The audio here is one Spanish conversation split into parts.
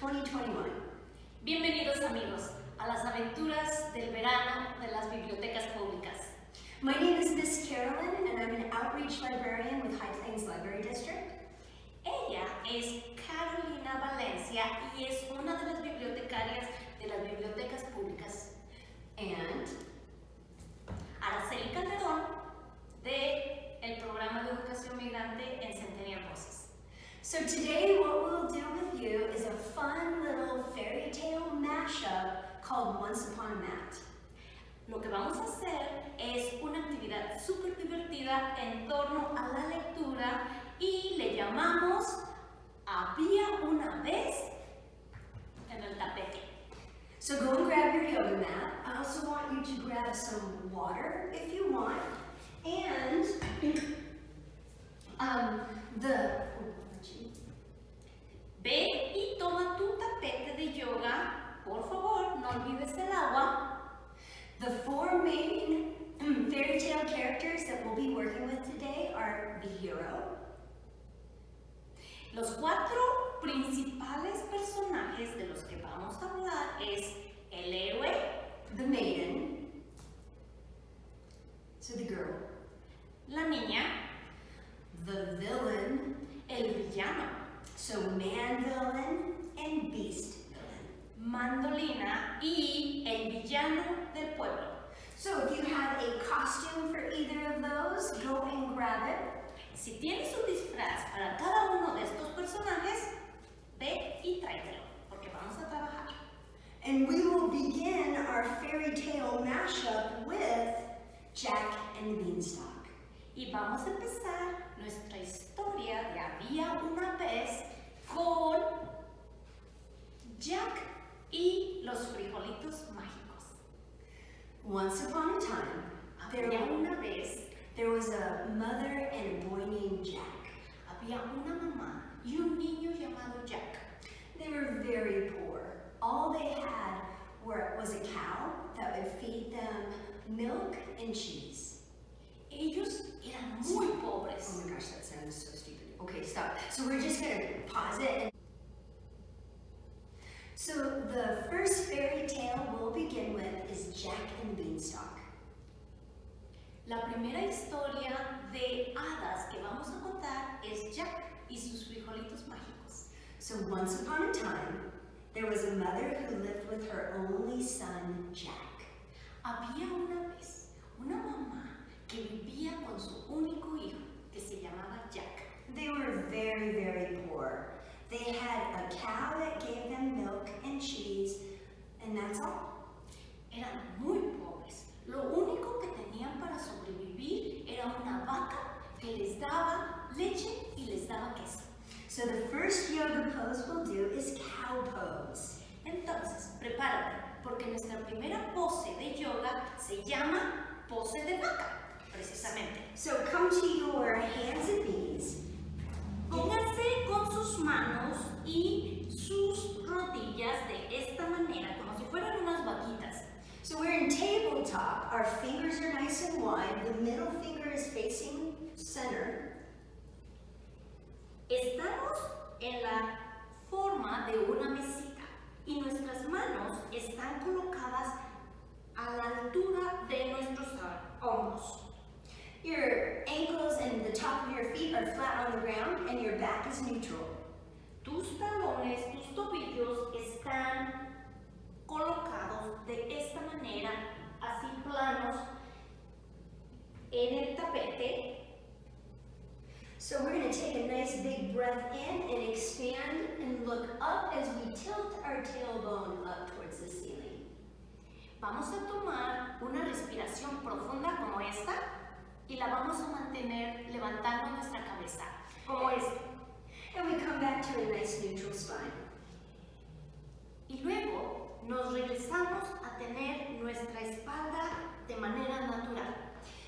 2021. Bienvenidos amigos a las aventuras del verano de las bibliotecas públicas. My name is Miss Carolyn and I'm an outreach librarian with High Plains Library District. Ella es Carolina Valencia y es una de las bibliotecarias de las bibliotecas públicas. And Araceli Calderón del programa de educación migrante en Centennial Voices. so today what we'll do with you is a fun little fairy tale mashup called Once Upon a Mat. Lo que vamos a hacer es una actividad súper divertida en torno a la lectura y le llamamos Había una vez en el tapete. So go and grab your yoga mat. I also want you to grab some water if you want. And Ve y toma tu tapete de yoga. Por favor, no olvides el agua. the four main fairy tale characters that we'll be working with today are the hero, Los cuatro principales personajes de los que vamos a hablar es el héroe, the maiden, so the girl, la niña, the villain, el villano, so man villain and beast villain. mandolina y el villano del pueblo. So if you have a costume for either of those, go and grab it. Si tienes un disfraz para cada uno de estos personajes, ve y tráetelo, porque vamos a trabajar. And we will begin our fairy tale mashup with Jack and the Beanstalk. Y vamos a empezar nuestra historia de Había una vez con Jack y los frijolitos mágicos. Once upon a time, Había una vez, there was a mother and a boy named Jack. había una mamá y un niño llamado Jack. They were very poor. All they had was a cow that would feed them milk and cheese. Ellos eran muy pobres. Oh my gosh, that sounds so stupid. Okay, stop. So we're just gonna pause it. So the first fairy tale we'll begin with is Jack and the Beanstalk. La primera historia de hadas que vamos a contar es Jack y sus frijolitos mágicos. So once upon a time, there was a mother who lived with her only son, Jack. Había una vez una mamá que vivía con su único hijo que se llamaba Jack. They were very, very poor. They had a cow that gave them milk and cheese, and that's all. Eran muy pobres. Lo único que tenían para sobrevivir era una vaca que les daba leche y les daba queso. So the first yoga pose we'll do is cow pose. Entonces, prepárate, porque nuestra primera pose de yoga se llama pose de vaca, precisamente. So come to your hands and knees. Pónganse con sus manos y sus rodillas de esta manera, como si fueran unas vaquitas. So we're in tabletop. Our fingers are nice and wide. The middle finger is facing center. Estamos en la forma de una mesita y nuestras manos están colocadas a la altura de nuestros hombros. Your ankles and the top of your feet are flat on the ground and your back is neutral. Tus talones, tus tobillos están colocados de esta manera, así planos, en el tapete. So we're going to take a nice big breath in and expand and look up as we tilt our tailbone up towards the ceiling. Vamos a tomar una respiración profunda como esta y la vamos a mantener levantando nuestra cabeza, como esta. And we come back to a nice neutral spine. Y luego nos regresamos a tener nuestra espalda de manera natural.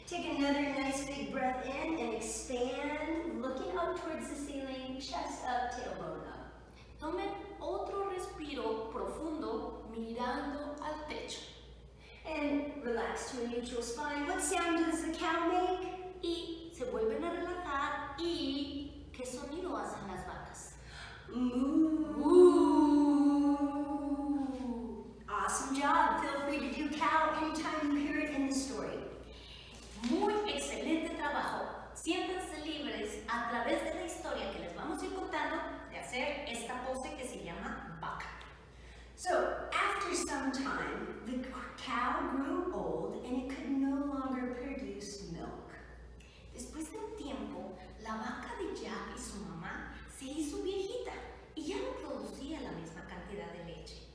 Take another nice big breath in and expand, looking up towards the ceiling, chest up, tailbone up. Tomen otro respiro profundo mirando al techo. And relax to a neutral spine. What sound does the cow make? Y se vuelven a relajar. ¿Y qué sonido hacen las vacas? Moo. cow grew old and it could no longer produce milk. Después de un tiempo, la vaca de Jack y su mamá se hizo viejita y ya no producía la misma cantidad de leche.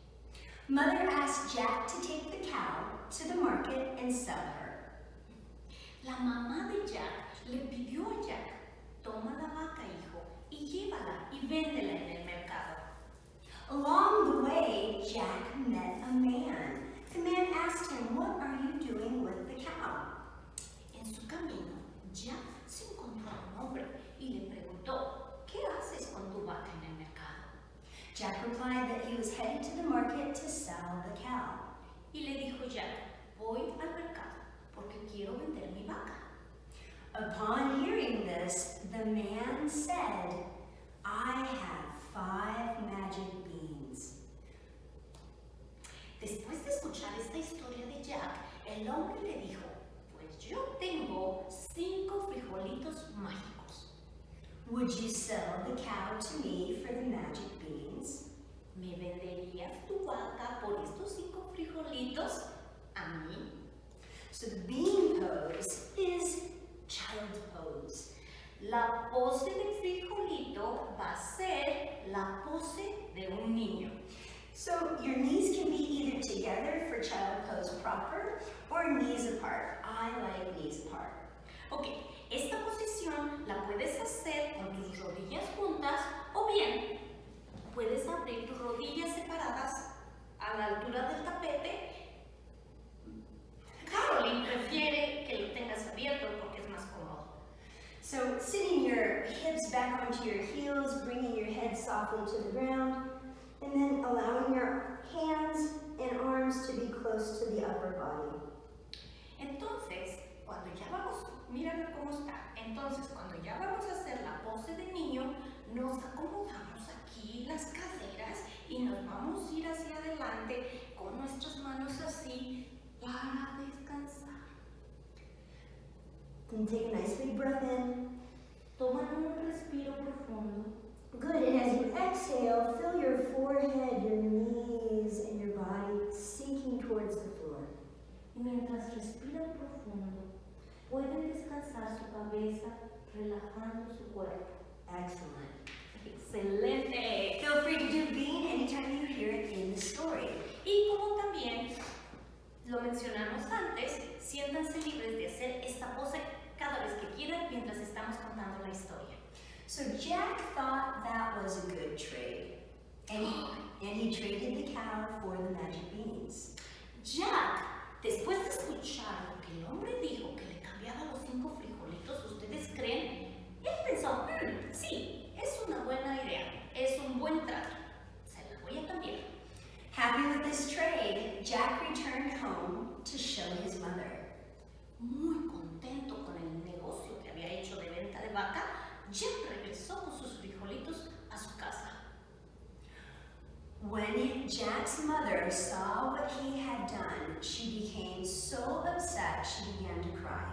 Mother asked Jack to take the cow to the market and sell her. La mamá de Jack le pidió a Jack: toma la vaca, hijo, y llévala y véndela en el mercado. Along the way, Jack met a man. The man asked him, "What are you doing with the cow?" En su camino, Jack se encontró a un hombre y le preguntó: ¿qué haces con tu vaca en el mercado? Jack replied that he was headed to the market to sell the cow. Y le dijo Jack: voy al mercado porque quiero vender mi vaca. Upon hearing this, the man said, "I have 5 magic beans." Después de escuchar esta historia de Jack, el hombre le dijo: pues yo tengo 5 frijolitos mágicos. Would you sell the cow to me for the magic beans? ¿Me venderías tu vaca por estos 5 frijolitos a mí? So the bean pose is child's pose. La pose del frijolito va a ser la pose de un niño. So your knees can be either together for child pose proper or knees apart. I like knees apart. Ok, esta posición la puedes hacer con tus rodillas juntas o bien puedes abrir tus rodillas separadas a la altura del tapete. Caroline prefiere que lo tengas abierto porque es más cómodo. So sitting your hips back onto your heels, bringing your head softly to the ground, and then allowing your hands and arms to be close to the upper body. Entonces, cuando ya vamos, míralo cómo está. Entonces, cuando ya vamos a hacer la pose de niño, nos acomodamos aquí las caderas y nos vamos a ir hacia adelante con nuestras manos así para descansar. Then take a nice big breath in. Toma un respiro profundo. Good, and as you exhale, feel your forehead, your knees, and your body sinking towards the floor. Y mientras respiran profundo, pueden descansar su cabeza relajando su cuerpo. Excellent. ¡Excelente! Feel free to do bean anytime you hear it in the story. Y como también lo mencionamos antes, siéntanse libres de hacer esta pose cada vez que quieran mientras estamos contando la historia. So Jack thought that was a good trade, and he traded the cow for the magic beans. Jack, después de escuchar lo que el hombre dijo que le cambiaba los 5 frijolitos, ¿ustedes creen? Él pensó: sí, es una buena idea, es un buen trato, se la voy a cambiar. Happy with this trade, Jack returned home to show his mother. Muy contento con el negocio que había hecho de venta de vaca, Jack regresó con sus frijolitos a su casa. When Jack's mother saw what he had done, she became so upset she began to cry.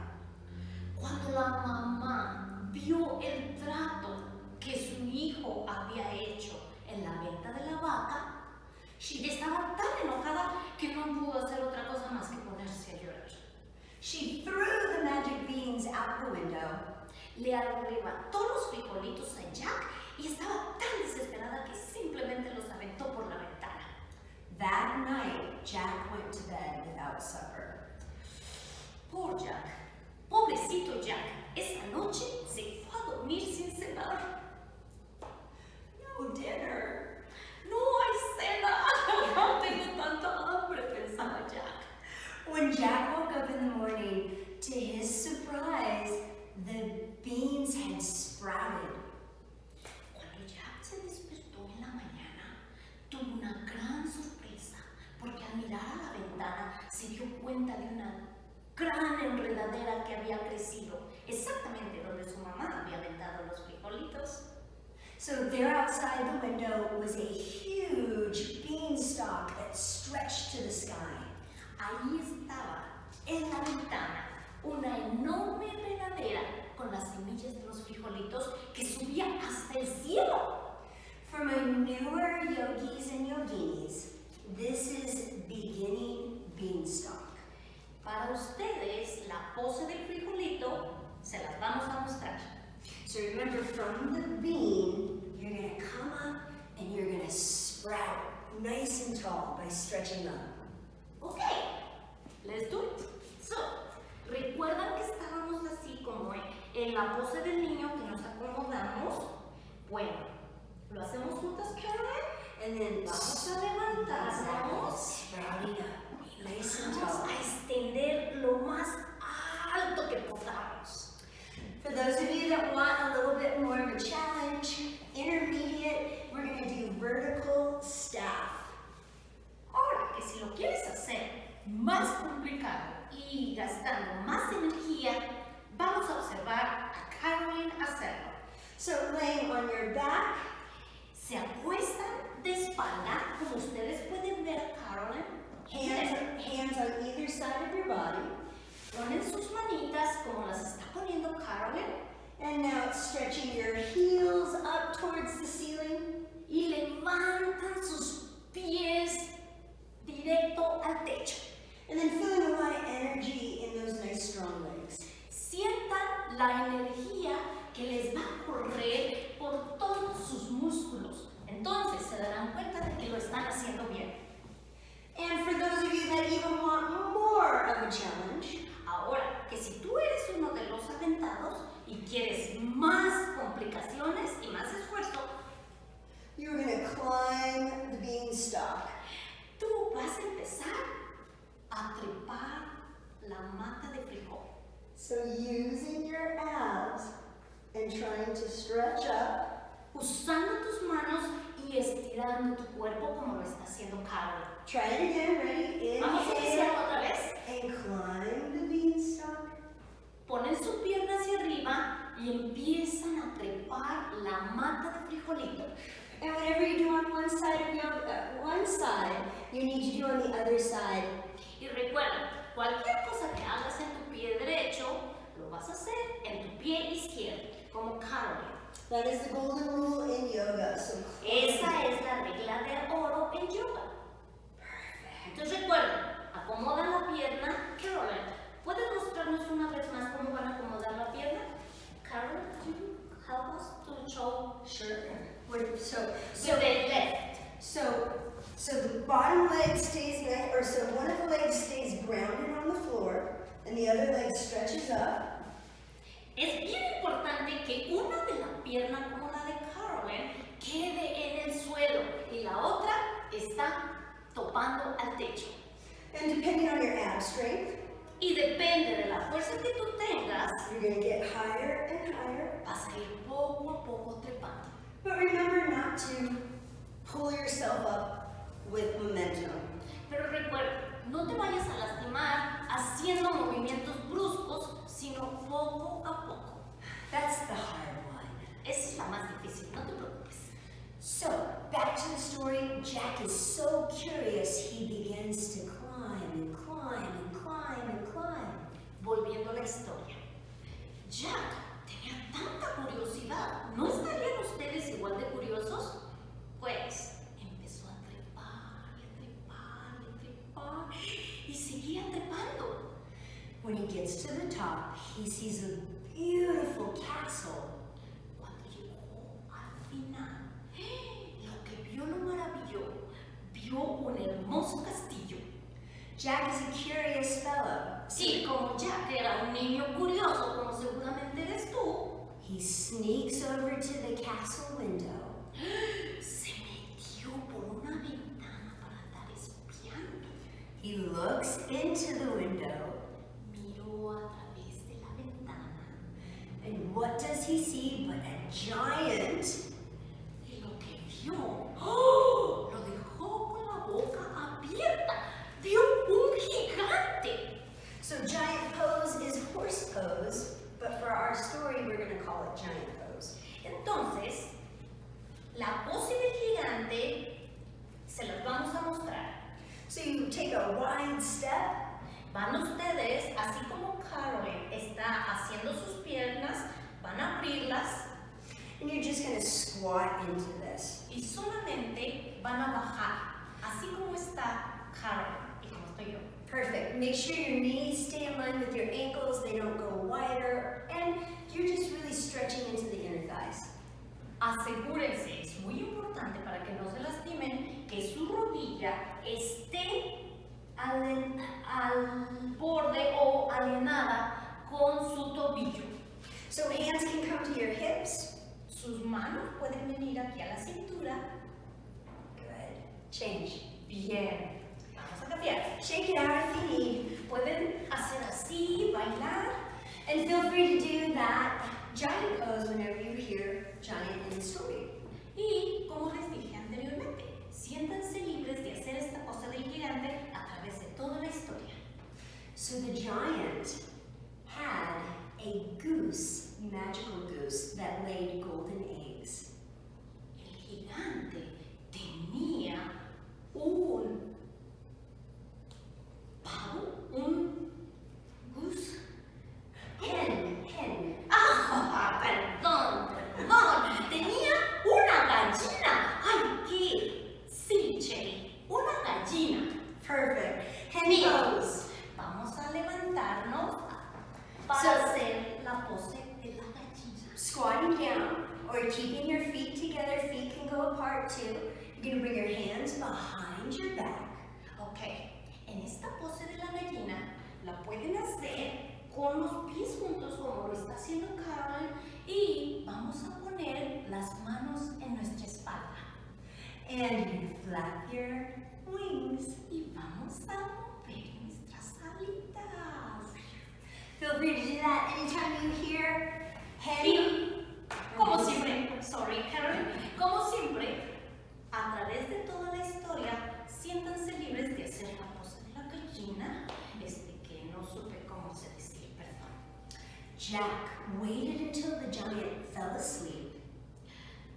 Cuando la mamá vio el trato que su hijo había hecho en la venta de la vaca, estaba tan enojada que no pudo hacer otra cosa más que ponerse a llorar. She threw the magic beans out the window. Le arrebató los frijolitos a Jack y estaba tan desesperada que simplemente los aventó por la ventana. That night, Jack went to bed without supper. Poor Jack, pobrecito Jack, esa noche se fue a dormir sin cenar. No dinner. No hay cena. Tengo tanta hambre, pensaba Jack. When Jack woke up in the morning, to his surprise, the beans had sprouted. Cuando Jack se despertó en la mañana, tuvo una gran sorpresa, porque al mirar a la ventana se dio cuenta de una gran enredadera que había crecido exactamente donde su mamá había aventado los frijolitos. So there outside the window was a huge beanstalk that stretched to the sky. Ahí estaba, en la ventana, una enorme enredadera con las semillas de los frijolitos que subía hasta el cielo. For my newer yogis and yoginis, this is beginning beanstalk. la pose del frijolito, se las vamos a mostrar. So remember, from the bean, you're going to come up and you're going to sprout nice and tall by stretching up. Okay, let's do it. So, ¿recuerdan que estábamos así como en la pose del niño que nos acomodamos? Bueno, lo hacemos juntas, Carolyn. And then Vamos a levantarnos. sprouting up, nice and Vamos tall. a extender lo más alto que podamos. For those of you that want a little bit more of a challenge, intermediate, we're going to do vertical staff. Ahora que si lo quieres hacer más complicado y gastando más energía, vamos a observar a Carolyn hacerlo. So laying on your back, Se acuestan de espalda, como ustedes pueden ver a Carolyn. hands on either side of your body. Ponen sus manitas como las está poniendo Carolyn And now stretching your heels up towards the ceiling. y levantan sus pies directo al techo. And then feeling a lot of energy in those nice strong legs. Sientan la energía que les va a correr por todos sus músculos. Entonces se darán cuenta de que lo están haciendo bien. And for those of you that even want more of a challenge, Ahora, que si tú eres uno de los aventados y quieres más complicaciones y más esfuerzo, you're going to climb the beanstalk. tú vas a empezar a trepar la mata de frijol. So using your abs and trying to stretch up. Usando tus manos y estirando tu cuerpo como lo está haciendo Carolyn. Try it again. Ready? Vamos a Inhale iniciar otra vez. and climb the beanstalk. Ponen su pierna hacia arriba y empiezan a trepar la mata de frijolito. And whatever you do on one side of one side, you need to do on the other side. Y recuerda, cualquier cosa que hagas en tu pie derecho, lo vas a hacer en tu pie izquierdo, como Carolyn. That is the golden rule in yoga. So Esa es la regla de oro en yoga. Entonces recuerda, acomoda la pierna. Carolyn, ¿puedes mostrarnos una vez más cómo van a acomodar la pierna? Carolyn, could you help us to show? Sure. So To the left. So the bottom leg stays so one of the legs stays grounded on the floor, and the other leg stretches up. Es bien importante que una de la pierna, como la de Carolyn, quede en el suelo y la otra está topando al techo. And depending on your ab strength, Y depende de la fuerza que tú tengas, you're going to get higher and higher. vas a ir poco a poco trepando. But remember not to pull yourself up with momentum. Pero recuerda, no te vayas a lastimar haciendo movimientos bruscos, sino poco a poco. That's the hard one. Esa es la más difícil, no te preocupes. So, back to the story. Jack is so curious, he begins to climb and climb and climb and climb. Volviendo a la historia. Jack tenía tanta curiosidad. ¿No estarían ustedes igual de curiosos? Pues empezó a trepar y a trepar y a trepar y seguía trepando. When he gets to the top, he sees a beautiful castle. Cuando llegó al final, lo que vio lo maravilló. Vio un hermoso castillo. Jack is a curious fellow. Y como Jack era un niño curioso, como seguramente eres tú, He sneaks over to the castle window. se metió por una ventana para andar espiando. He looks into the window, Miró a través de la ventana and what does he see but a giant? y lo que vio, ¡oh!, lo dejó con la boca abierta. Vio un gigante. So giant pose is horse pose, but for our story, we're going to call it giant pose. Entonces, la pose del gigante se las vamos a mostrar. So you take a wide step, Van ustedes, así como Carolyn está haciendo sus piernas, van a abrirlas and you're just going to squat into this. y solamente van a bajar, así como está Carolyn y como estoy yo. Perfect. Make sure your knees stay in line with your ankles, they don't go wider, and you're just really stretching into the inner thighs. Asegúrense, es muy importante para que no se lastimen, que su rodilla esté al borde o alineada con su tobillo. So hands can come to your hips. Sus manos pueden venir aquí a la cintura. Good. Change. Bien. Vamos a cambiar. Shake it out if you need. Pueden hacer así, bailar. And feel free to do that giant pose whenever you hear giant in the story. Y, como les dije anteriormente, siéntanse libres de hacer esta pose del gigante a través de toda la historia. So the giant had a goose, magical goose, that laid golden eggs. El gigante tenía un pavo, un goose. Hen. ¡Ah! Perdón. Tenía una gallina. ¡Ay, qué! Sí, Cherry. Una gallina. Perfect. Hen Bien. pose. Vamos a levantarnos para So- hacer la pose de la gallina. Squatting down or keeping your feet together. Feet can go apart too. You're going to bring your hands behind your back. Ok, en esta pose de la gallina la pueden hacer con los pies juntos como lo está haciendo Carol y vamos a poner las manos en nuestra espalda And you're going to flap your wings. y vamos a mover nuestras alitas. Feel free to do that anytime you hear hen. Y como siempre, sorry Carol, como siempre, a través de toda la historia, siéntanse libres de hacer la pose de la gallina, que no supe cómo se decía, perdón. Jack waited until the giant fell asleep.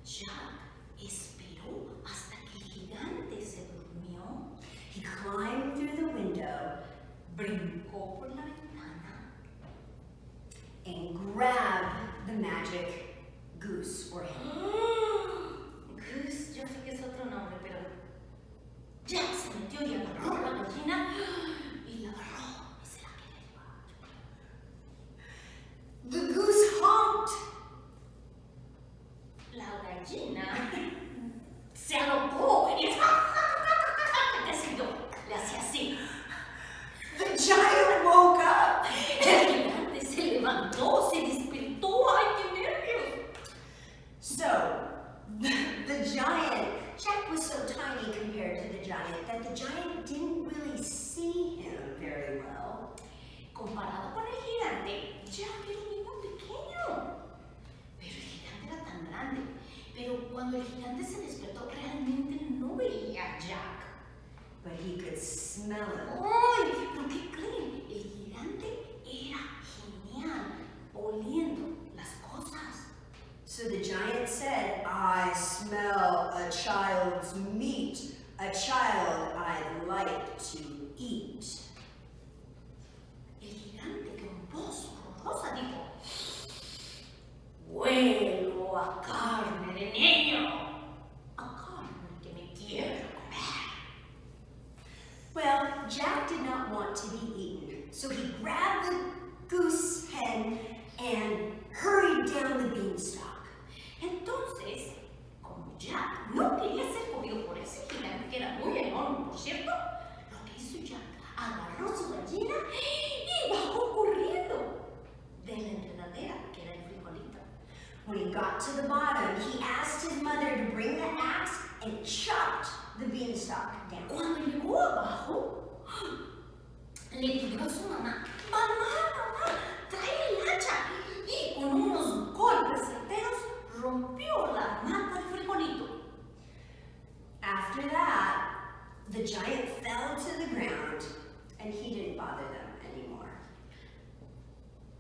Jack esperó hasta que el gigante se durmió, He climbed through the window brincó por la ventana and grabbed the magic goose or hen. Goose, yo sé que es otro nombre, pero Jack se metió y agarró la gallina y la agarró y se la quería llevar. The goose honked. La gallina se alocó y decidió, le hacía así. The giant woke up. El gigante se levantó, se despertó, ¡ay, qué nervios! So, the giant, Jack was so tiny compared to the giant that the giant didn't really see him very well. Comparado con el gigante, Jack era un niño pequeño. Pero el gigante era tan grande. Pero cuando el gigante se despertó, realmente no veía a Jack. But he could smell it. ¡Ay! ¿Pero qué creen? El gigante era genial, oliendo las cosas. So the giant said, I smell a child's meat, a child I'd like to eat. El gigante con voz horrorosa dijo, huelo a carne de niño, a carne que me quiero comer. Well, Jack did not want to be eaten, so he grabbed the goose hen and hurried down the beanstalk. Entonces, como Jack no quería ser comido por ese gigante que era muy enorme, por cierto, lo que hizo Jack, agarró su gallina y bajó corriendo de la enredadera que era el frijolito. When he got to the bottom, he asked his mother to bring the axe and chopped the beanstalk down. Cuando llegó abajo, le pidió a su mamá, mamá, tráeme el hacha. Y con unos golpes certeros rompió la mata del frijolito. After that, the giant fell to the ground and he didn't bother them anymore.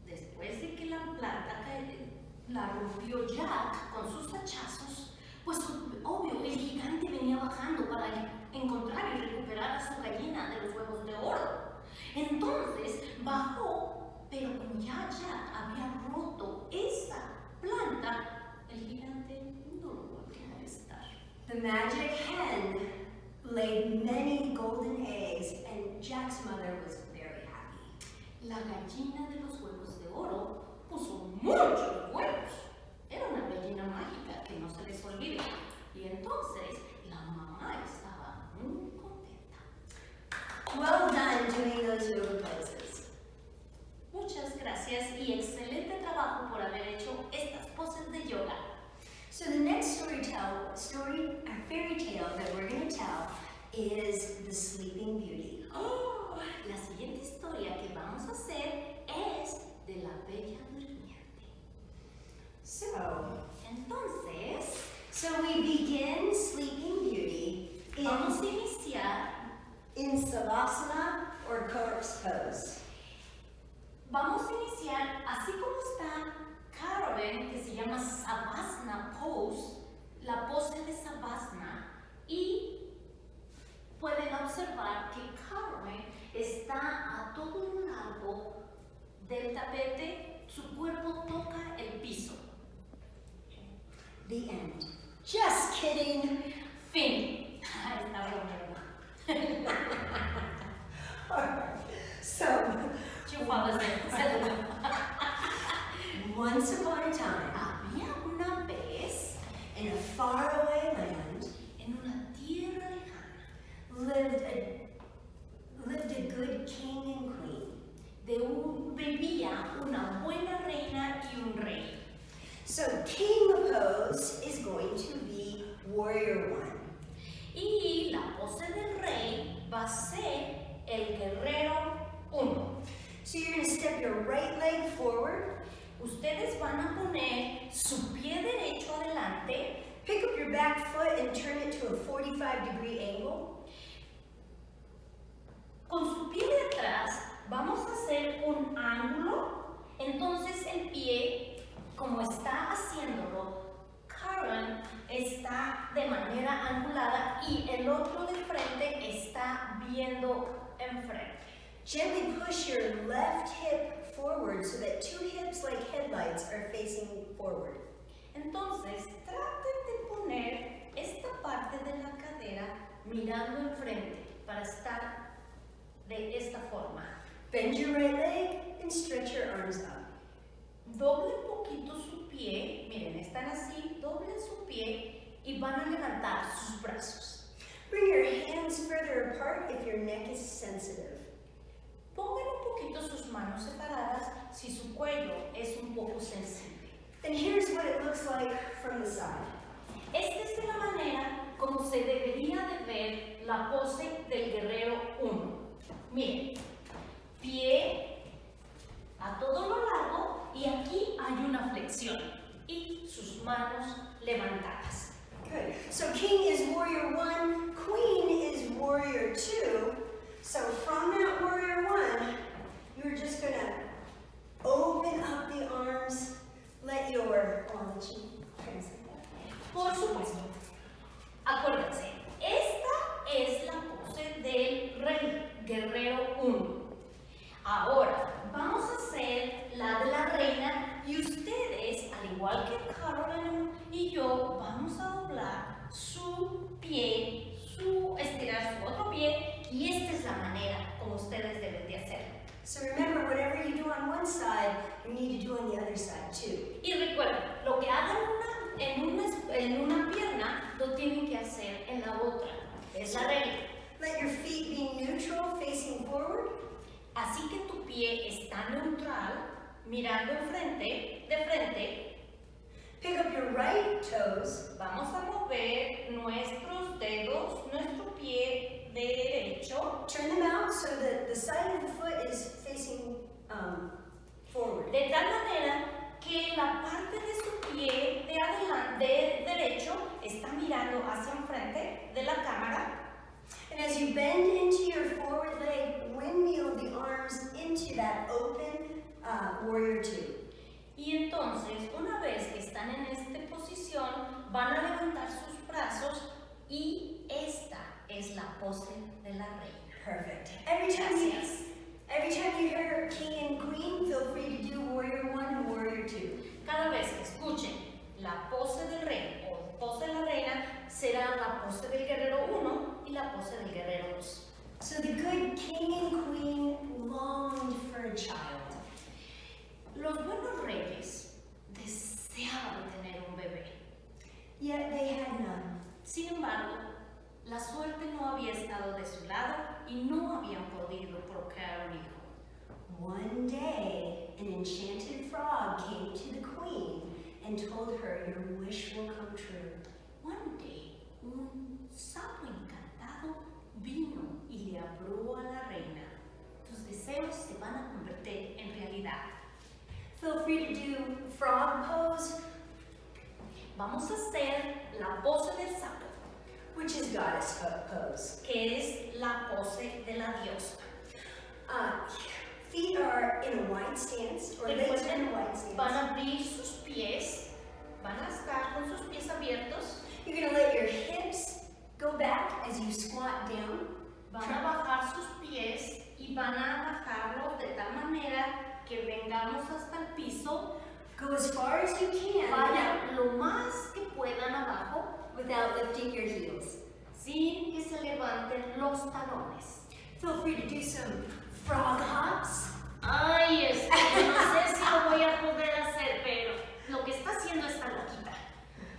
Después de que la planta la rompió Jack con sus hachazos, pues obvio, el gigante venía bajando para encontrar y recuperar a su gallina de los huevos de oro. Entonces bajó, pero como ya Jack había roto esa planta, el gigante no lo volvió a molestar. The magic hen laid many golden eggs and Jack's mother was very happy. La gallina de los huevos de oro puso muchos huevos. Era una gallina mágica que no se les olvide. Y entonces la mamá estaba muy contenta. Well done doing those yoga poses. Muchas gracias y excelente trabajo por haber hecho estas poses de yoga. So the next fairy tale that we're going to tell is the Sleeping Beauty. Oh, la siguiente historia que vamos a hacer es de la Bella Durmiente. So we begin Sleeping Beauty Vamos a iniciar. in Savasana or corpse pose. Vamos a iniciar así como está Carolyn, que se llama Savasana Pose, la pose de Savasana, y pueden observar que Carolyn está a todo lo largo del tapete, su cuerpo toca el piso. The end. Just kidding. Fin. Está bueno. Alright. So, Chupabas el celular. once upon a time, Había una vez, in a faraway land, en una tierra lejana, lived a good king and queen. vivía una buena reina y un rey. So King Pose is going to be Warrior 1. Y la pose del rey va a ser el guerrero 1. So you're going to step your right leg forward, Ustedes van a poner su pie derecho adelante, pick up your back foot and turn it to a 45-degree angle. con su pie de atrás vamos a hacer un ángulo, entonces el pie, como está haciéndolo, Karen está de manera angulada y el otro de frente está viendo enfrente. Gently push your left hip forward so that two hips like headlights are facing forward. Entonces, traten de poner esta parte de la cadera mirando enfrente para estar de esta forma. Bend your right leg and stretch your arms up. Doblen poquito su pie, miren, están así, doblen su pie y van a levantar sus brazos. Bring your hands further apart if your neck is sensitive. Pongan un poquito sus manos separadas si su cuello es un poco sensible. And here's what it looks like from the side. Esta es de la manera como se debería de ver la pose del guerrero 1. Miren, pie a todo lo largo y aquí hay una flexión y sus manos levantadas. Good. So King is Warrior 1, Queen is Warrior 2. So from that Warrior 1, you're just going to open up the arms, let your, I'll let you translate that. Por supuesto, acuérdense, esta es la pose del rey, guerrero 1. Ahora, vamos a hacer la de la reina y ustedes, al igual que Carolyn y yo, vamos a doblar su pie, estirar su otro pie y esta es la manera como ustedes deben de hacerlo. So remember, whatever you do on one side, you need to do on the other side too. Y recuerden, lo que hagan en una pierna, lo tienen que hacer en la otra. Es la regla. Let your feet be neutral, facing forward. Así que tu pie está neutral, mirando de frente. Pick up your right toes. Vamos a mover nuestros dedos, nuestro pie derecho, Turn them out so that the side of the foot is facing forward. de tal manera que la parte de su pie de adelante, derecho, está mirando hacia enfrente de la cámara. And as you bend into your forward leg, windmill the arms into that open Warrior 2. Y entonces, una vez que están en esta posición, van a levantar sus brazos y esta es la pose de la reina. Perfect. Every time you hear King and Queen, feel free to do Warrior 1 and Warrior 2. Cada vez que escuchen la pose del rey o pose de la reina, será la pose del guerrero 1 y la pose del guerrero 2. So the good king and queen longed for a child. Los buenos reyes deseaban tener un bebé. Yet they had none. Sin embargo, la suerte no había estado de su lado y no habían podido procrear un hijo. One day, an enchanted frog came to the queen and told her, your wish will come true. One day, un sapo encantado vino y le habló a la reina. Tus deseos se van a convertir en realidad. Feel free to do frog pose, Vamos a hacer la pose del sapo, which is goddess pose. que es la pose de la diosa. Feet are in a wide stance, or legs are in a wide stance. Van a abrir sus pies, van a estar con sus pies abiertos, You're going to let your hips go back as you squat down. van a bajar sus pies y van a bajarlos de tal manera que vengamos hasta el piso. Go as far as you can Vayan lo más que puedan abajo without lifting your heels. sin que se levanten los talones. Feel free to do some frog hops. Ay, yo no sé si lo voy a poder hacer, pero lo que está haciendo esta loquita.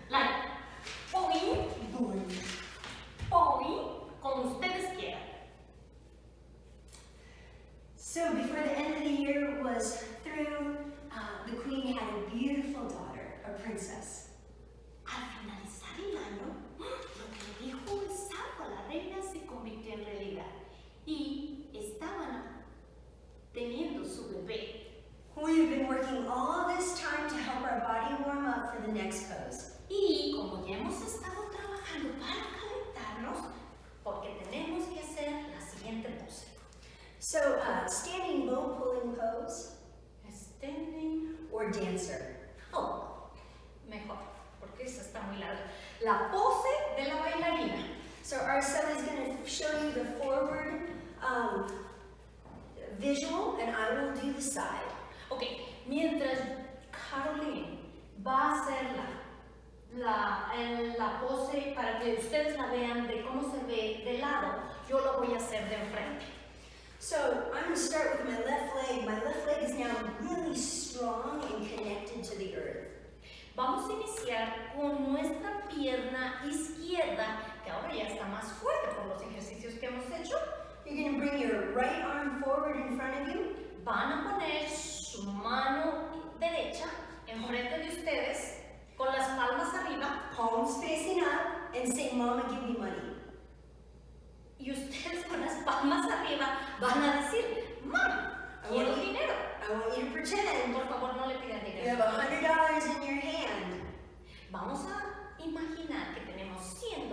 Like, boing, Boing. boing, como ustedes quieran. So before the end of the year was through, the queen had a beautiful daughter, a princess. Al finalizar el año, lo que le dijo el sapo a la reina se convirtió en realidad. Y estaban teniendo su bebé. We've been working all this time to help our body warm up for the next pose. Y como ya hemos estado trabajando para calentarnos, porque tenemos que hacer la siguiente pose. So, standing bow pulling pose Standing. or dancer. Oh, mejor, porque esa está muy larga. La pose de la bailarina. So Araceli is going to show you the forward visual, and I will do the side. Ok, mientras Caroline va a hacer la pose para que ustedes la vean de cómo se ve de lado, yo lo voy a hacer de enfrente. So I'm going to start with my left leg. My left leg is now really strong and connected to the earth. Vamos a iniciar con nuestra pierna izquierda, que ahora ya está más fuerte por los ejercicios que hemos hecho. You're going to bring your right arm forward in front of you. Van a poner su mano derecha enfrente de ustedes con las palmas arriba Palms facing up, and say, Mama, give me money. y ustedes con las palmas arriba van a decir, mamá, quiero dinero. I want you to pretend Por favor, no le pidan you dinero. have $100 in your hand. Vamos a imaginar que tenemos $100.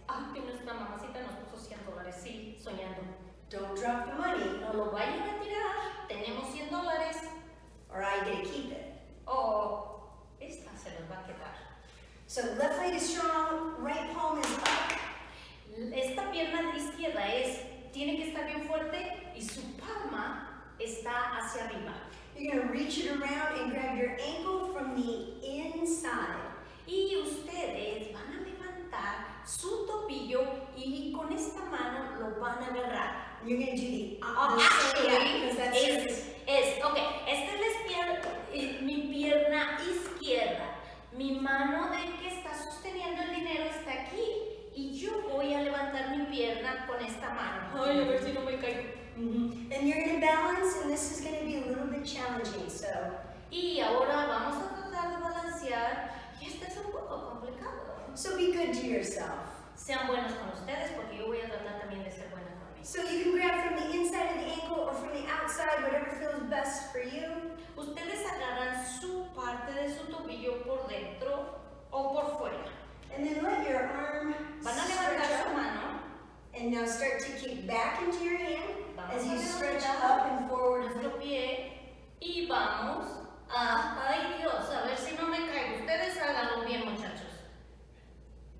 Ah, que nuestra mamacita nos puso $100, sí, soñando. Don't drop the money, No lo vayan a tirar, tenemos $100 or I get to keep it. o esta se los va a quedar. So left leg is strong, right palm is up. Esta pierna izquierda tiene que estar bien fuerte y su palma está hacia arriba. You're going to reach it around and grab your ankle from the inside. Y ustedes van a levantar su tobillo y con esta mano lo van a agarrar. You're going to do the Actually, because that's ok, esta es mi pierna izquierda. Mi mano de que está sosteniendo el dinero está aquí y yo voy a levantar mi pierna con esta mano. Ay, a ver si no me caigo. And you're going to balance, and this is going to be a little bit challenging. So Y ahora vamos a tratar de balancear y esto es un poco complicado. be good to yourself. Sean buenos con ustedes porque yo voy a tratar también de ser buena con mí. So you can grab from the inside of the ankle or from the outside, whatever feels best for you. Ustedes agarran su parte de su tobillo por dentro o por fuera. And then let your arm Van a stretch levantar su up. mano. And now start to kick back into your hand as you Vamos a stretch levantar up and forward. nuestro pie y vamos a, ay Dios, a ver si no me caigo. Ustedes háganlo bien, muchachos.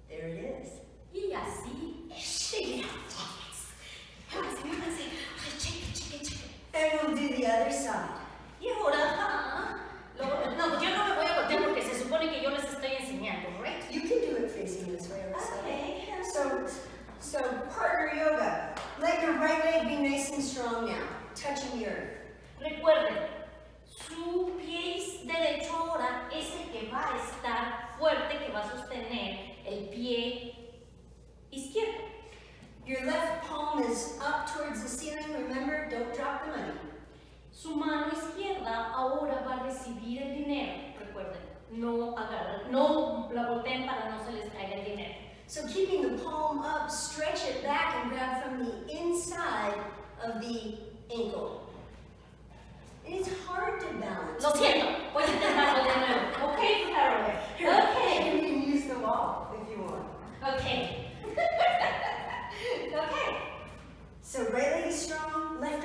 There it is. Y así es. And we'll do the other side. Y ahora, no, yo no me voy a voltear porque se supone que yo les estoy enseñando, right? You can do it facing this way or this way. Okay. So partner yoga. Let your right leg be nice and strong now, touching the earth. Recuerden, su pie derecho ahora es el que va a estar fuerte, que va a sostener el pie izquierdo. Your left palm is up towards the ceiling. Remember, don't drop the money. Su mano izquierda ahora va a recibir el dinero. Recuerden, no agarren, no la volteen para no se les caiga el dinero. So keeping the palm up, stretch it back and grab from the inside of the ankle. And it's hard to balance. Lo siento, voy a intentarlo de nuevo. Okay, Carol. Okay. You can use the wall if you want. Okay. Okay. So right leg is strong, left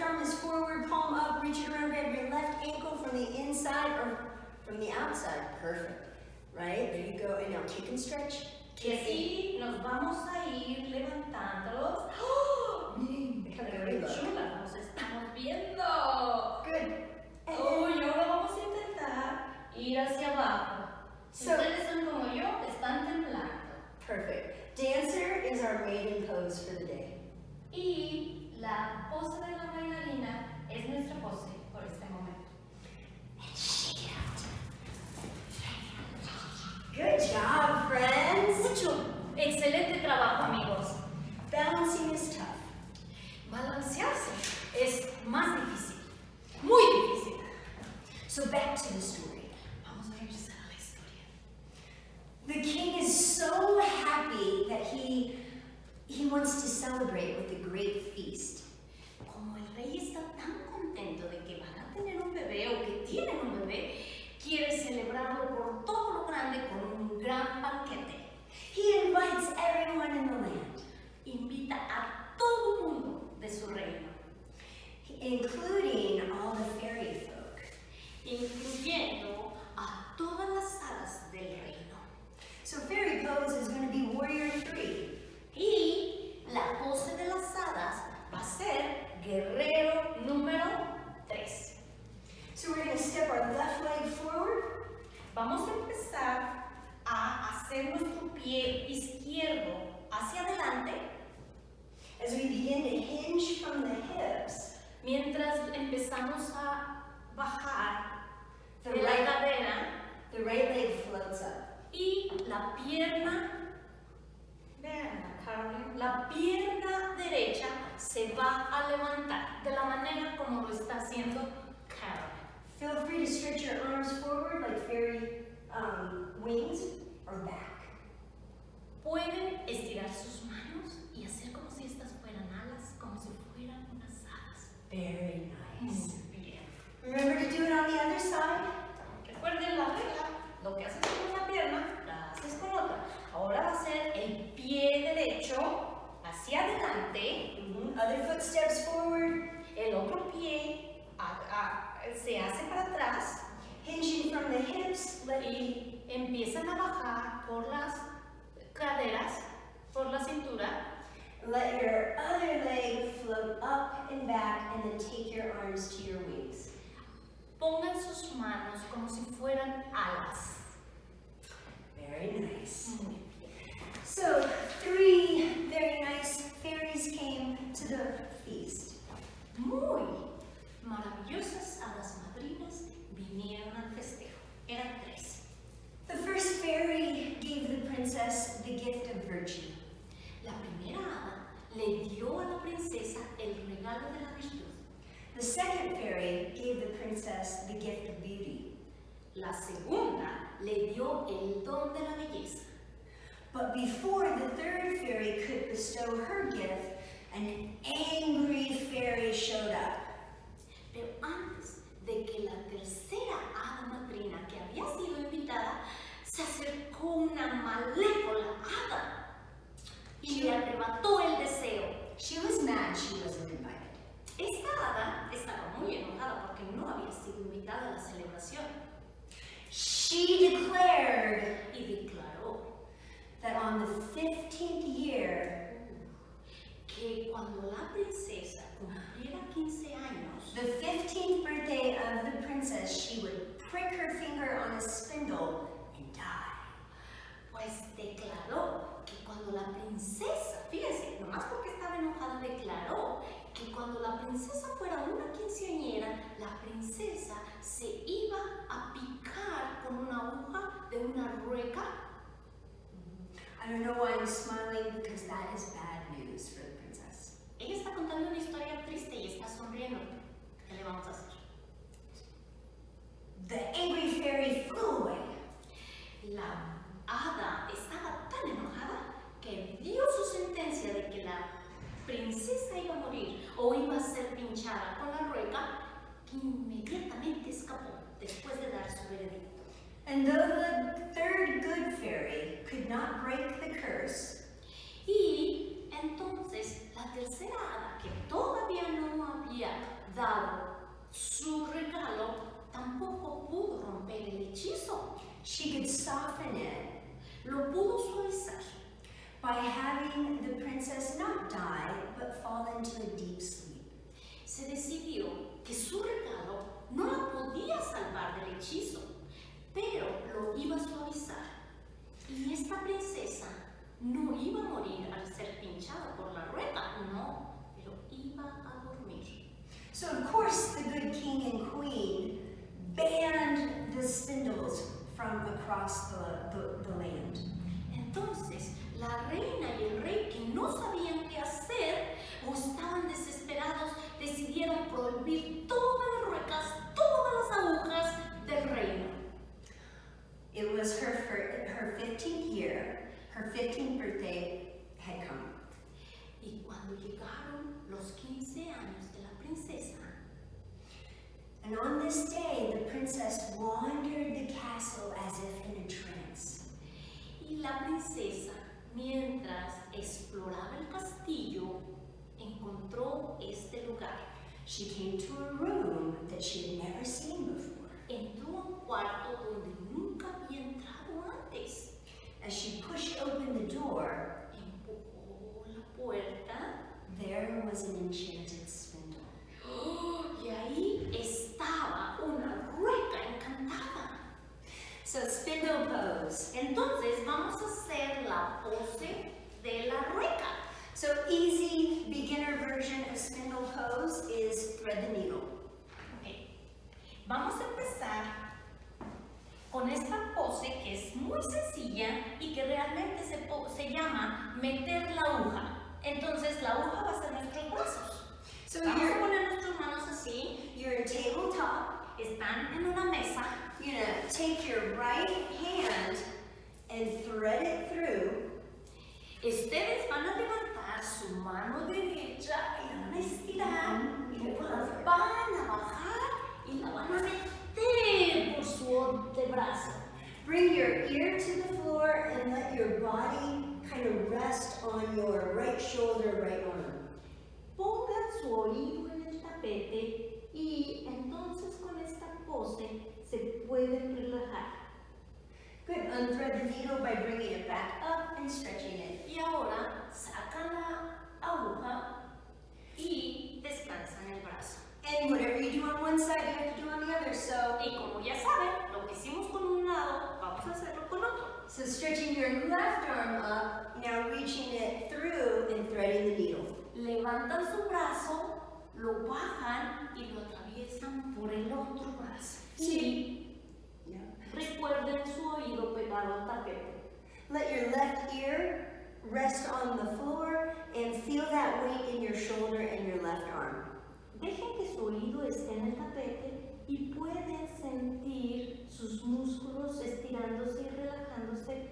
arm is forward, palm up, reach it around, grab your left ankle from the inside or from the outside. Perfect. Right? There you go. And now kick and stretch. Y así nos vamos a ir levantándolos. ¡Oh! Miren, ¡Qué déjame chulas nos estamos viendo! Good. And Oh, y ahora vamos a intentar ir hacia abajo. Si So- ustedes son como yo, están temblando. perfect. Dancer is our maiden pose for the day. Y la pose de la bailarina es nuestra pose por este momento. Shake it out. Good job, friends. Mucho. Excelente trabajo, amigos. Balancing is tough. Balancearse es más difícil. Muy difícil. So back to the story. Vamos a regresar a la historia. The king is so happy that he wants to celebrate with a great feast. Como el rey está tan contento de que van a tener un bebé o que tienen un bebé, quiere celebrarlo por todo lo grande con un gran banquete. He invites everyone in the land, Invita a todo mundo de su reino, including all the fairy folk. incluyendo a todas las hadas del reino. So fairy pose is going to be warrior 3. Y la pose de las hadas va a ser guerrero número 3. So we're going to step our left leg forward. Vamos a empezar a hacer nuestro pie izquierdo hacia adelante As we begin to hinge from the hips, mientras empezamos a bajar the de la right, cadera the right leg floats up. y la pierna, vean, Carolyn, la pierna derecha se va a levantar de la manera como lo está haciendo Carolyn. Feel free to stretch your arms forward like fairy wings or back. Pueden estirar sus manos y hacer como si estas fueran alas, como si fueran unas alas. Very nice. Muy bien. Remember to do it on the other side. Recuerden la regla, lo que haces con una pierna, la haces con otra. Ahora va a ser el pie derecho hacia adelante, Other foot steps forward, el otro pie se hace para atrás hinging from the hips. y empiezan a bajar por las caderas, por la cintura. Let your other leg float up and back, and then take your arms to your wings. Pongan sus manos como si fueran alas. Very nice. Muy bien. So, 3 very nice fairies came to the feast. Muy maravillosas hadas madrinas vinieron al festejo. Eran 3. The first fairy gave the princess the gift of virtue. La primera hada le dio a la princesa el regalo de la virtud. The second fairy gave the princess the gift of beauty. La segunda le dio el don de la belleza. But before the third fairy could bestow her gift, an angry fairy showed up. Pero antes de que la tercera hada madrina que había sido invitada, se acercó una malévola hada y le arrebató el deseo. She was mad she wasn't invited. Esta hada estaba muy enojada porque no había sido invitada a la celebración She declared y declaró that on the 15th year, que cuando la princesa cumpliera 15 años, the 15th birthday of the princess, she would prick her finger on a spindle and die. pues declaró que cuando la princesa, fíjense, nomás porque estaba enojada, declaró que cuando la princesa fuera una quinceañera, la princesa se iba a picar con una aguja de una rueca. I don't know why I'm smiling because that is bad news for the princess. Ella está contando una historia triste y está sonriendo. ¿Qué le vamos a hacer? The angry fairy flew away. La hada estaba tan enojada que dio su sentencia de que la princesa iba a morir o iba a ser pinchada con la rueca, que inmediatamente escapó después de dar su veredicto. And though the third good fairy could not break the curse, Y entonces la tercera hada, que todavía no había dado su regalo, tampoco pudo romper el hechizo. she could soften it Lo pudo suavizar by having the princess not die but fall into a deep sleep. se decidió que su regalo no la podía salvar del hechizo, pero lo iba a suavizar. Y esta princesa no iba a morir al ser pinchada por la rueca, no, pero iba a dormir. So of course the good king and queen banned the spindles from across the land. Entonces, la reina y el rey, que no sabían qué hacer o estaban desesperados, decidieron prohibir todas las ruecas, todas las agujas del reino. It was her 15th year, her 15th birthday had come. Y cuando llegaron los 15 años de la princesa, And on this day, the princess wandered the castle as if in a trance. y la princesa, mientras exploraba el castillo, encontró este lugar. She came to a room that she had never seen before. Entró a un cuarto donde nunca había entrado antes. As she pushed open the door, Empujó la puerta. there was an enchanted spindle. ¡Oh! Y ahí estaba una rueca encantada. So Spindle Pose. Entonces vamos a hacer la pose de la rueca. So easy beginner version of Spindle Pose is thread the needle. Ok. Vamos a empezar con esta pose que es muy sencilla y que realmente se llama meter la aguja. Entonces la aguja va a ser nuestros brazos. So Vamos a you're poner nuestras manos así. in tabletop. Están en una mesa. You're gonna take your right hand and thread it through. Ustedes van a levantar su mano derecha y la van a estirar y luego la van a bajar y la van a meter por su antebrazo. Bring your ear to the floor and let your body kind of rest on your right shoulder, right arm. Pongan su oído en el tapete y entonces con esta pose se pueden relajar. Good. Unthread the needle by bringing it back up and stretching it. Y ahora sacan la aguja y descansan el brazo. And whatever you do on one side, you have to do on the other. So, Y como ya saben, lo que hicimos con un lado, vamos a hacerlo con otro. so stretching your left arm up, now reaching it through and threading the needle. Levantan su brazo, lo bajan y lo atraviesan por el otro brazo. Sí. Y recuerden su oído pegado al tapete. Let your left ear rest on the floor and feel that weight in your shoulder and your left arm. Dejen que su oído esté en el tapete y pueden sentir sus músculos estirándose y relajándose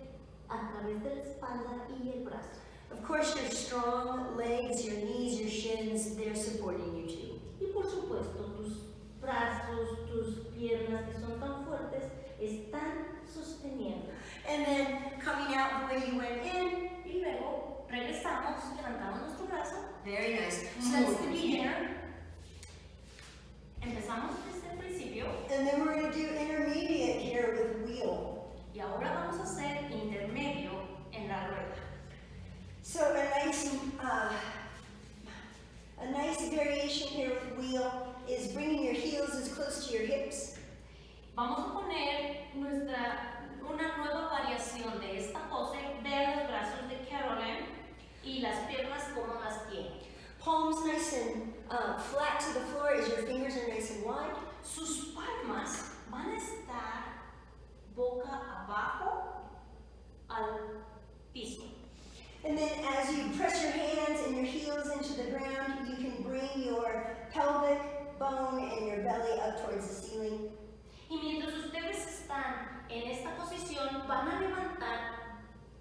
a través de la espalda y el brazo. Of course, your strong legs, your knees, your shins, they're supporting you too. Y por supuesto, tus brazos, tus piernas que son tan fuertes, están sosteniendo. And then coming out the way you went in. Y luego regresamos, levantamos nuestro brazo. Very nice. So that's the beginner. Empezamos desde el principio And then we're going to do intermediate here with wheel. y ahora vamos a hacer intermedio en la rueda. So a nice variation here with wheel is bringing your heels as close to your hips. Vamos a poner una nueva variación de esta pose. Vean los brazos de Carolyn. Y las piernas, ¿cómo las tiene? Palms nice and flat to the floor as your fingers are nice and wide. Sus palmas van a estar boca abajo al piso. And then as you press your hands and your heels into the ground, you can bring your pelvic bone and your belly up towards the ceiling. Y mientras ustedes están en esta posición, van a levantar,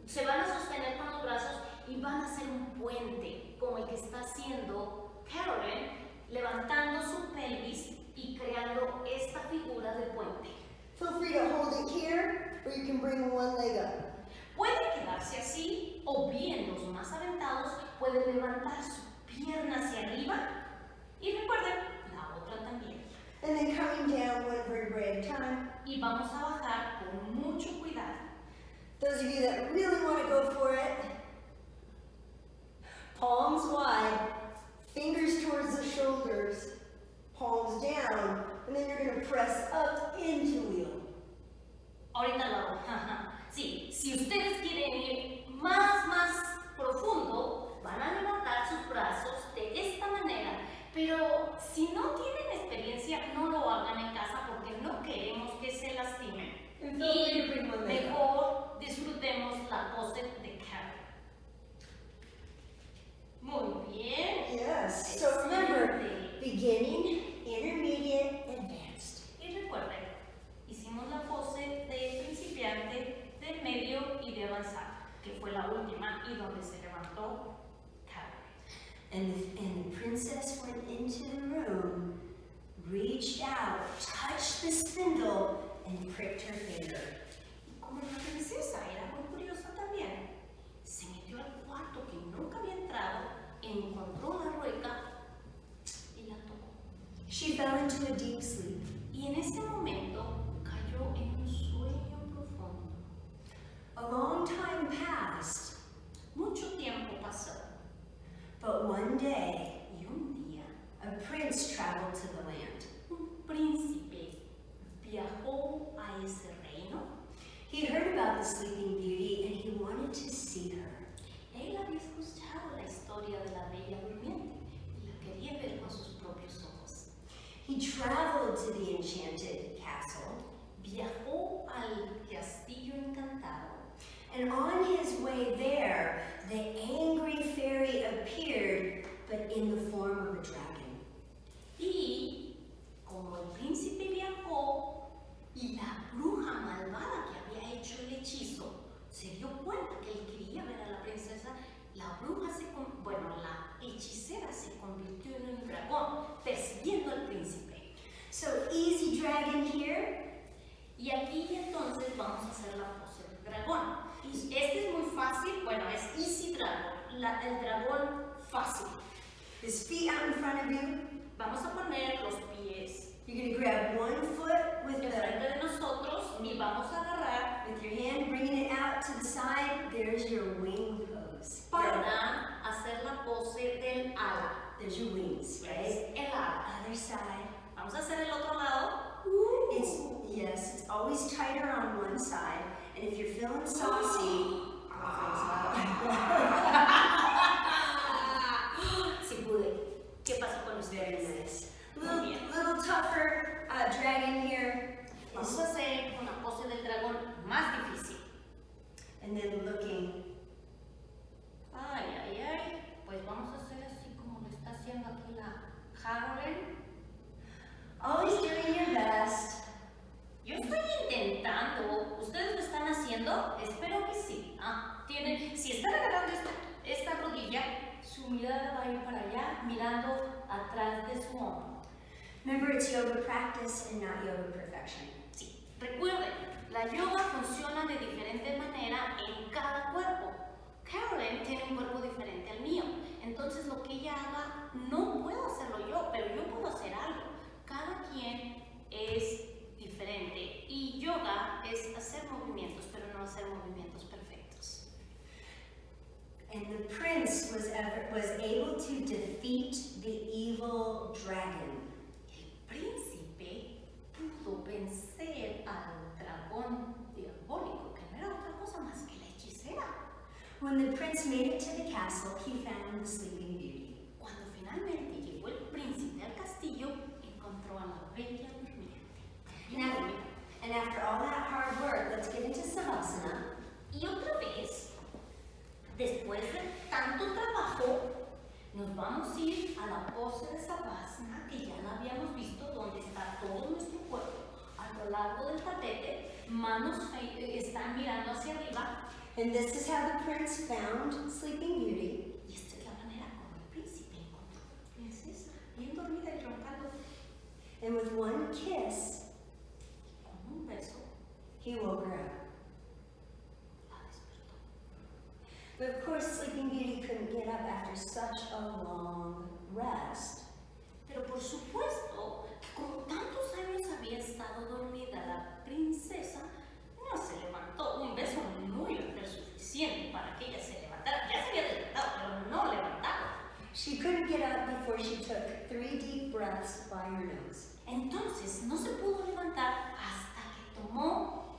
se van a sostener con los brazos y van a hacer un puente, como el que está haciendo Carolyn, levantando su pelvis y creando esta figura de puente. Feel free to hold it here, or you can bring one leg up. Puede quedarse así, o bien los más aventados pueden levantar su pierna hacia arriba y recuerden, la otra también. And then coming down one vertebrae at a time. Y vamos a bajar con mucho cuidado. Those of you that really want to go for it, palms wide, fingers towards the shoulders, palms down, and then you're going to press up into wheel. Ahorita lo hago. Sí, si ustedes quieren ir más profundo, van a levantar sus brazos de esta manera. Pero si no tienen experiencia, no lo hagan en casa porque no queremos que se lastimen. Y mejor disfrutemos la pose de Carol. Muy bien. Yes. So remember, beginning, intermediate, advanced. Y recuerden, hicimos la pose de principiante, del medio y de avanzado, que fue la última y donde se levantó Carol. And the princess went into the room, reached out, touched the spindle, and pricked her finger. Y como la princesa era muy curiosa también, se metió al cuarto que nunca había entrado, encontró la rueca y la tocó. She fell into a deep sleep. Y en ese momento cayó en un sueño profundo. A long time passed, Mucho tiempo pasó. but one day Y un día, a prince traveled to the land. un príncipe viajó a ese reino. He heard about the Sleeping Beauty and he wanted to see her. Él había escuchado la historia de la Bella Durmiente y la quería ver con sus propios ojos. He traveled to the enchanted castle, Viajó al castillo encantado and on his way there, the angry fairy appeared, but in the form of a dragon. y, como el príncipe viajó, la bruja malvada que había hecho el hechizo se dio cuenta que él quería ver a la princesa. La bruja la hechicera se convirtió en un dragón persiguiendo al príncipe. So easy dragon here. Y aquí entonces vamos a hacer la pose del dragón. Este es muy fácil, es Easy Dragon, el dragón fácil. His feet out in front of you. Vamos a poner los pies You're going to grab one foot with enfrente de nosotros y vamos a agarrar with your hand, bringing it out to the side. There's your wing pose. para hacer la pose del ala. There's your wings, right? El ala. Other side. Vamos a hacer el otro lado. It's always tighter on one side, and if you're feeling saucy, Sí pude. ¿Qué pasó con very ustedes? nice. Muy bien. Little tougher dragon here, Vamos a hacer una pose del dragón más difícil. and then looking. Pues vamos a hacer así como lo está haciendo aquí la Carolyn. Always doing your best. Yo estoy intentando. ¿Ustedes lo están haciendo? Espero que sí. Si están agarrando esta rodilla, su mirada va a ir para allá, mirando atrás de su hombro. Remember, it's yoga practice and not yoga perfection. Sí. Recuerden, la yoga funciona de diferente manera en cada cuerpo. Carolyn tiene un cuerpo diferente al mío. Entonces, lo que ella haga, no puedo hacerlo yo, pero yo puedo hacer algo. Cada quien es diferente y yoga es hacer movimientos, pero no hacer movimientos perfectos. And the prince was able to defeat the evil dragon. El príncipe pudo vencer al dragón diabólico, que no era otra cosa más que la hechicera. When the prince made it to the castle, he found the Sleeping Beauty. Cuando finalmente llegó el príncipe al castillo, encontró a la bella durmiente. And after all that hard work, let's get into Savasana. Y otra vez, después de tanto trabajo, nos vamos a ir a la pose de Savasana, que ya la habíamos visto, donde está todo nuestro cuerpo a lo largo del tapete, manos están mirando hacia arriba. And this is how the prince found Sleeping Beauty. Y esta es la manera como el príncipe encontró a la princesa, bien dormida y roncando. And with one kiss, Con un beso, he woke her up. la despertó. But of course, Sleeping Beauty couldn't get up after such a long rest. Pero por supuesto que como tantos años había estado dormida la princesa, no se levantó. Un beso no iba a ser suficiente para que ella se levantara. Ya se había despertado, pero no levantaba. She couldn't get up before she took 3 deep breaths by her nose. Entonces no se pudo levantar hasta que tomó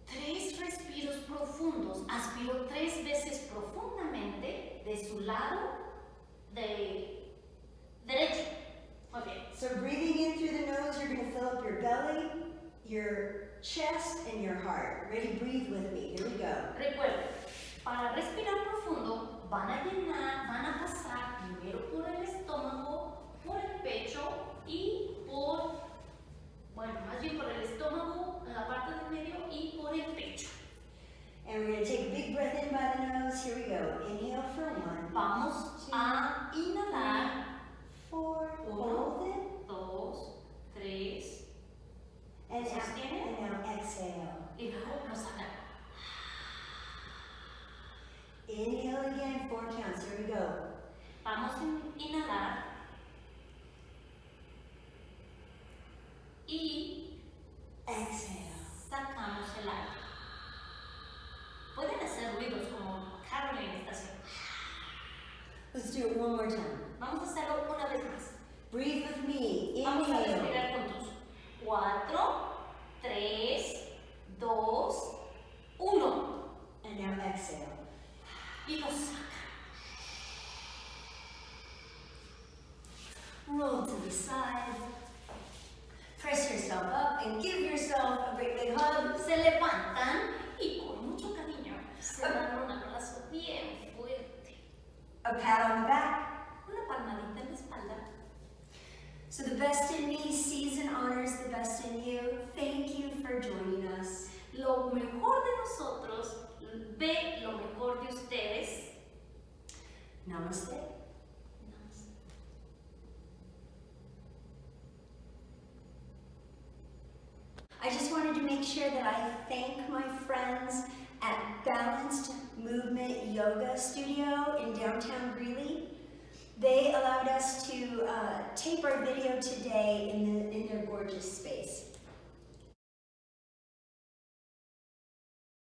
3 respiros profundos. Aspiró 3 veces profundamente de su lado derecho. Muy bien. So breathing in through the nose, you're going to fill up your belly, your chest, and your heart. Ready? Breathe with me. Here we go. Recuerden, para respirar profundo van a pasar primero por el estómago, por el pecho y más bien por el estómago, en la parte del medio y por el pecho. And we're going to take a big breath in by the nose. Here we go. Inhale for 1. Vamos a inhalar 4. 1, Hold it. 2, 3 And Sostiene. now exhale. y luego lo sacan. Inhale again, 4 counts. Here we go. Vamos a inhalar y Exhale. sacamos el aire. Pueden hacer ruidos como Caroline está haciendo. Let's do it one more time. Vamos a hacerlo una vez más. Breathe with me. Vamos a Inhale. respirar juntos. 4, 3, 2, 1. And now exhale. Y lo sacan. Roll to the side. Press yourself up and give yourself a great big hug. Se levantan y con mucho cariño se dan un abrazo bien fuerte. A pat on the back. Una palmadita en la espalda. So the best in me sees and honors the best in you. Thank you for joining us. Lo mejor de nosotros ve lo mejor de ustedes. Namaste. I just wanted to make sure that I thank my friends at Balanced Movement Yoga Studio in downtown Greeley. They allowed us to tape our video today in their gorgeous space.